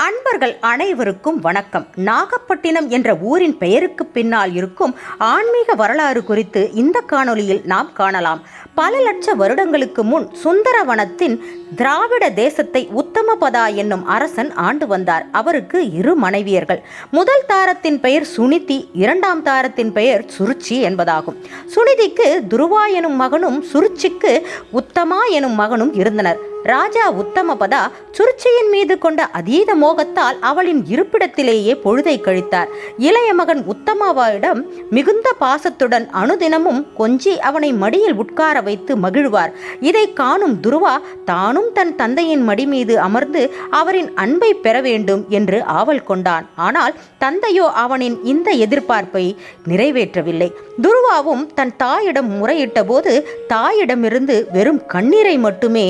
அன்பர்கள் அனைவருக்கும் வணக்கம். நாகப்பட்டினம் என்ற ஊரின் பெயருக்கு பின்னால் இருக்கும் ஆன்மீக வரலாறு குறித்து இந்த காணொளியில் நாம் காணலாம். பல லட்ச வருடங்களுக்கு முன் சுந்தரவனத்தின் திராவிட தேசத்தை உத்தமபதா என்னும் அரசன் ஆண்டு வந்தார். அவருக்கு 2 மனைவியர்கள். முதல் தாரத்தின் பெயர் சுனிதி, இரண்டாம் தாரத்தின் பெயர் சுருச்சி என்பதாகும். சுனிதிக்கு துருவா எனும் மகனும் சுருச்சிக்கு உத்தமா எனும் மகனும் இருந்தனர். ராஜா உத்தமபதா சுருச்சியின் மீது கொண்ட அதீத மோகத்தால் அவளின் இருப்பிடத்திலேயே பொழுதை கழித்தார். இளைய மகன் உத்தமாவிடம் மிகுந்த பாசத்துடன் அனுதினமும் கொஞ்சி அவனை மடியில் உட்கார வைத்து மகிழ்வார். இதை காணும் துருவா தானும் தன் தந்தையின் மடி மீது அமர்ந்து அவரின் அன்பை பெற வேண்டும் என்று ஆவல் கொண்டான். ஆனால் தந்தையோ அவனின் இந்த எதிர்பார்ப்பை நிறைவேற்றவில்லை. துருவாவும் தன் தாயிடம் முறையிட்ட போது தாயிடமிருந்து வெறும் கண்ணீரை மட்டுமே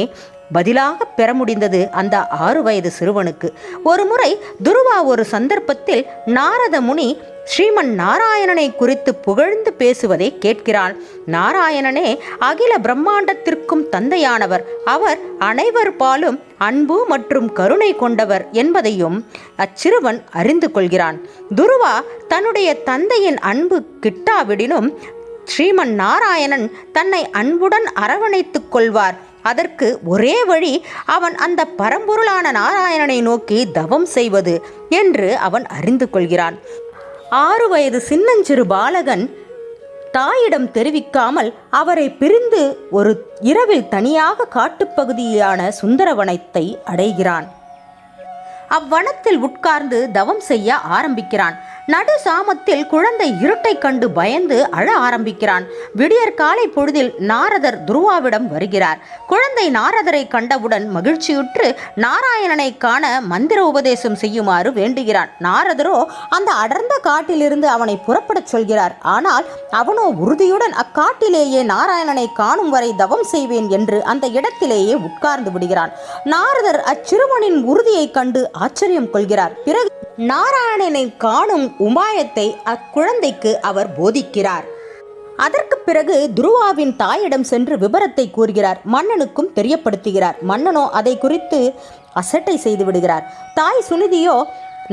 பதிலாக பெற முடிந்தது அந்த 6 வயது சிறுவனுக்கு. ஒரு முறை துருவா ஒரு சந்தர்ப்பத்தில் நாரத முனி ஸ்ரீமன் நாராயணனை குறித்து புகழ்ந்து பேசுவதை கேட்கிறான். நாராயணனே அகில பிரம்மாண்டத்திற்கும் தந்தையானவர். அவர் அனைவர் பாலும் அன்பு மற்றும் கருணை கொண்டவர் என்பதையும் அச்சிறுவன் அறிந்து கொள்கிறான். துருவா தன்னுடைய தந்தையின் அன்பு கிட்டாவிடினும் ஸ்ரீமன் நாராயணன் தன்னை அன்புடன் அரவணைத்துக் கொள்வார். அதற்கு ஒரே வழி அவன் அந்த பரம்பொருளான நாராயணனை நோக்கி தவம் செய்வது என்று அவன் அறிந்து கொள்கிறான். 6 வயது சின்னஞ்சிறு பாலகன் தாயிடம் தெரிவிக்காமல் அவரை பிரிந்து ஒரு இரவில் தனியாக காட்டுப்பகுதியான சுந்தரவனத்தை அடைகிறான். அவ்வனத்தில் உட்கார்ந்து தவம் செய்ய ஆரம்பிக்கிறான். நடு சாமத்தில் குழந்தை இருட்டை கண்டு பயந்து அழ ஆரம்பிக்கிறான். விடியற் காலை பொழுதில் நாரதர் துருவாவிடம் வருகிறார். குழந்தை நாரதரை கண்டவுடன் மகிழ்ச்சியுற்று நாராயணனை காண மந்திர உபதேசம் செய்யுமாறு வேண்டுகிறான். நாரதரோ அந்த அடர்ந்த காட்டிலிருந்து அவனை புறப்படச் சொல்கிறார். ஆனால் அவனோ உறுதியுடன் அக்காட்டிலேயே நாராயணனை காணும் வரை தவம் செய்வேன் என்று அந்த இடத்திலேயே உட்கார்ந்து விடுகிறான். நாரதர் அச்சிறுவனின் உறுதியை கண்டு ஆச்சரியம் கொள்கிறார். பிறகு நாராயணனை காணும் உபாயத்தை அக்குழந்தைக்கு அவர் போதிக்கிறார். அதற்கு பிறகு துருவாவின் தாயிடம் சென்று விபரத்தை கூறுகிறார். மன்னனுக்கும் தெரியப்படுத்துகிறார். மன்னனோ அதை குறித்து அசட்டை செய்து விடுகிறார். தாய் சுனிதியோ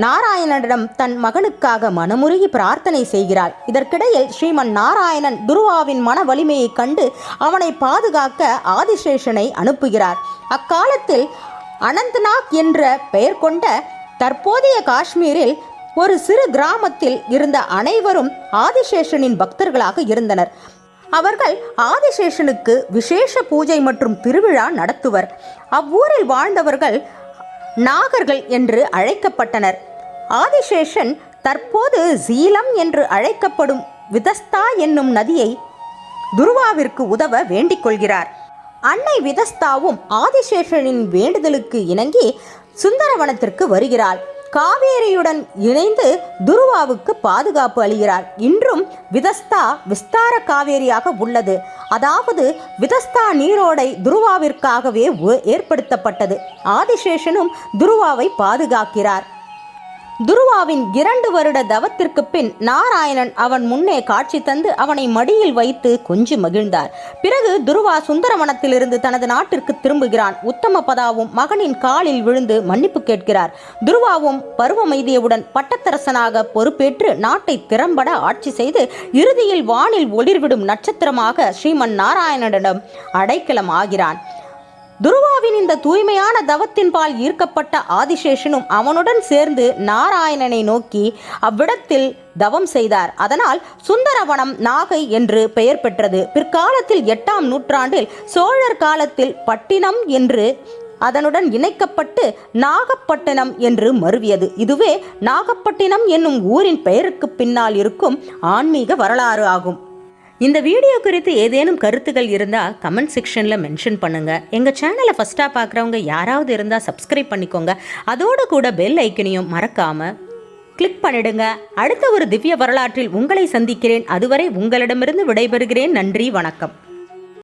நாராயணனிடம் தன் மகனுக்காக மனமுருகி பிரார்த்தனை செய்கிறாள். இதற்கிடையில் ஸ்ரீமன் நாராயணன் துருவாவின் மன வலிமையை கண்டு அவனை பாதுகாக்க ஆதிசேஷனை அனுப்புகிறார். அக்காலத்தில் அனந்தநாக் என்ற பெயர் கொண்ட தற்போதைய காஷ்மீரில் ஒரு சிறு கிராமத்தில் இருந்த அனைவரும் ஆதிசேஷனின் பக்தர்களாக இருந்தனர். அவர்கள் ஆதிசேஷனுக்கு விசேஷ பூஜை மற்றும் திருவிழா நடத்துவர். அவ்வூரில் வாழ்ந்தவர்கள் நாகர்கள் என்று அழைக்கப்பட்டனர். ஆதிசேஷன் தற்போது சீலம் என்று அழைக்கப்படும் விதஸ்தா என்னும் நதியை துருவாவிற்கு உதவ வேண்டிக் கொள்கிறார். அன்னை விதஸ்தாவும் ஆதிசேஷனின் வேண்டுதலுக்கு இணங்கி சுந்தரவனத்திற்கு வருகிறாள். காவேரியுடன் இணைந்து துருவாவுக்கு பாதுகாப்பு அளிக்கிறார். இன்றும் விதஸ்தா விஸ்தார காவேரியாக உள்ளது. அதாவது விதஸ்தா நீரோடை துருவாவிற்காகவே ஏற்படுத்தப்பட்டது. ஆதிசேஷனும் துருவாவை பாதுகாக்கிறார். துருவாவின் 2 வருட தவத்திற்கு பின் நாராயணன் அவன் முன்னே காட்சி தந்து அவனை மடியில் வைத்து கொஞ்சி மகிழ்ந்தார். பிறகு துருவா சுந்தரவனத்திலிருந்து தனது நாட்டிற்கு திரும்புகிறான். உத்தமபதாவும் மகனின் காலில் விழுந்து மன்னிப்பு கேட்கிறார். துருவாவும் பருவமைதியவுடன் பட்டத்தரசனாக பொறுப்பேற்று நாட்டை திறம்பட ஆட்சி செய்து இறுதியில் வானில் ஒளிர்விடும் நட்சத்திரமாக ஸ்ரீமன் நாராயணனிடம் அடைக்கலம் ஆகிறான். துருவாவின் இந்த தூய்மையான தவத்தின் பால் ஈர்க்கப்பட்ட ஆதிசேஷனும் அவனுடன் சேர்ந்து நாராயணனை நோக்கி அவ்விடத்தில் தவம் செய்தார். அதனால் சுந்தரவனம் நாகை என்று பெயர் பெற்றது. பிற்காலத்தில் 8ஆம் நூற்றாண்டில் சோழர் காலத்தில் பட்டினம் என்று அதனுடன் இணைக்கப்பட்டு நாகப்பட்டினம் என்று மருவியது. இதுவே நாகப்பட்டினம் என்னும் ஊரின் பெயருக்கு பின்னால் இருக்கும் ஆன்மீக வரலாறு ஆகும். இந்த வீடியோ குறித்து ஏதேனும் கருத்துக்கள் இருந்தால் கமெண்ட் செக்ஷனில் மென்ஷன் பண்ணுங்கள். எங்கள் சேனலை ஃபஸ்ட்டாக பார்க்குறவங்க யாராவது இருந்தால் சப்ஸ்கிரைப் பண்ணிக்கோங்க. அதோடு கூட பெல் ஐக்கனையும் மறக்காமல் கிளிக் பண்ணிடுங்க. அடுத்த ஒரு திவ்ய வரலாற்றில் உங்களை சந்திக்கிறேன். அதுவரை உங்களிடமிருந்து விடைபெறுகிறேன். நன்றி, வணக்கம்.